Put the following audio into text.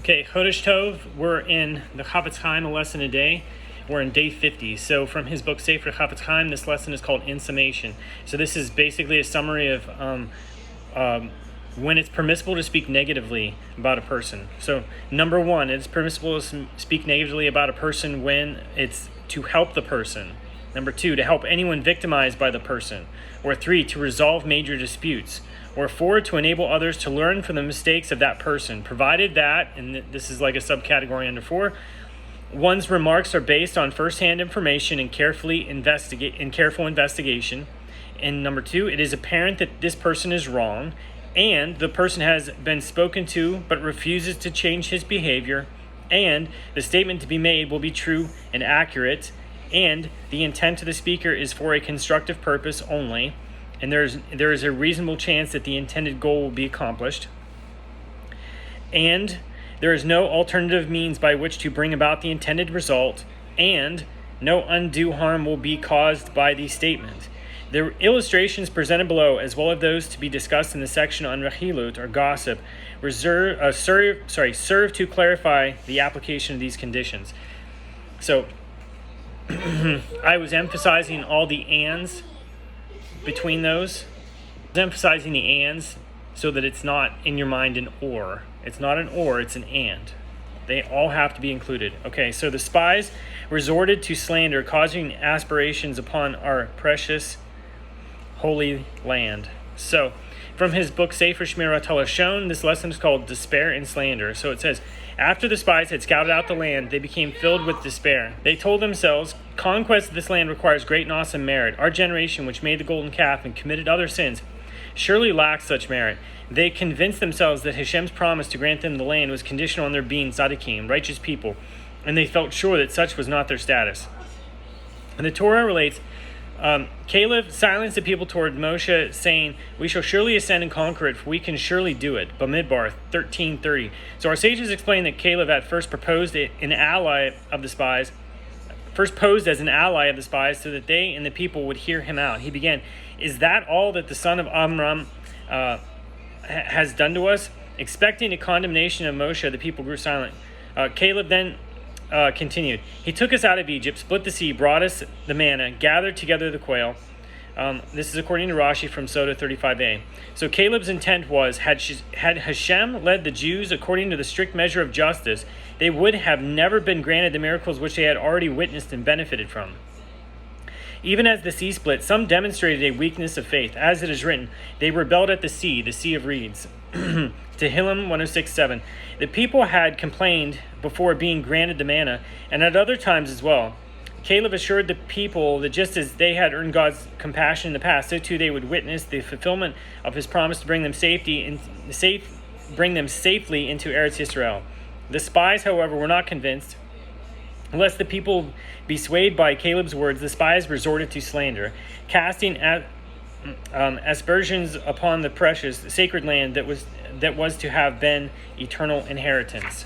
Okay, Chodesh Tov, we're in the Chofetz Chaim, a lesson a day. We're in day 50. So from his book, Sefer Chofetz Chaim, this lesson is called In Summation. So this is basically a summary of when it's permissible to speak negatively about a person. So number one, it's permissible to speak negatively about a person when it's to help the person. Number two, to help anyone victimized by the person. Or three, to resolve major disputes. Or four, to enable others to learn from the mistakes of that person, provided that, and this is like a subcategory under four, one's remarks are based on first-hand information and careful investigation. And number two, it is apparent that this person is wrong, and the person has been spoken to but refuses to change his behavior, and the statement to be made will be true and accurate, and the intent of the speaker is for a constructive purpose only, and there is a reasonable chance that the intended goal will be accomplished, and there is no alternative means by which to bring about the intended result, and no undue harm will be caused by the statement. The illustrations presented below, as well as those to be discussed in the section on rechilut, or gossip, serve to clarify the application of these conditions. So, I was emphasizing all the ands between those. I was emphasizing the ands so that it's not in your mind an or. It's not an or, it's an and. They all have to be included. Okay, so the spies resorted to slander, causing aspirations upon our precious holy land. So, from his book Sefer Shmirat HaLashon, this lesson is called Despair and Slander. So it says, after the spies had scouted out the land, they became filled with despair. They told themselves, conquest of this land requires great and awesome merit. Our generation, which made the golden calf and committed other sins, surely lacks such merit. They convinced themselves that Hashem's promise to grant them the land was conditional on their being tzaddikim, righteous people, and they felt sure that such was not their status. And the Torah relates, Caleb silenced the people toward Moshe, saying, we shall surely ascend and conquer it, for we can surely do it. Bamidbar 13:30. So our sages explain that Caleb at first posed as an ally of the spies, so that they and the people would hear him out. He began, is that all that the son of Amram has done to us? Expecting a condemnation of Moshe, the people grew silent. Caleb then continued, he took us out of Egypt, split the sea, brought us the manna, gathered together the quail. This is according to Rashi from Soda 35a. So Caleb's intent was, had Hashem led the Jews according to the strict measure of justice, they would have never been granted the miracles which they had already witnessed and benefited from. Even as the sea split, some demonstrated a weakness of faith. As it is written, they rebelled at the sea of reeds. Tehillim 106:7. The people had complained before being granted the manna, and at other times as well. Caleb assured the people that just as they had earned God's compassion in the past, so too they would witness the fulfillment of his promise to bring them safely into Eretz Yisrael. The spies, however, were not convinced. Lest the people be swayed by Caleb's words, the spies resorted to slander, casting aspersions upon the precious, sacred land that was to have been eternal inheritance.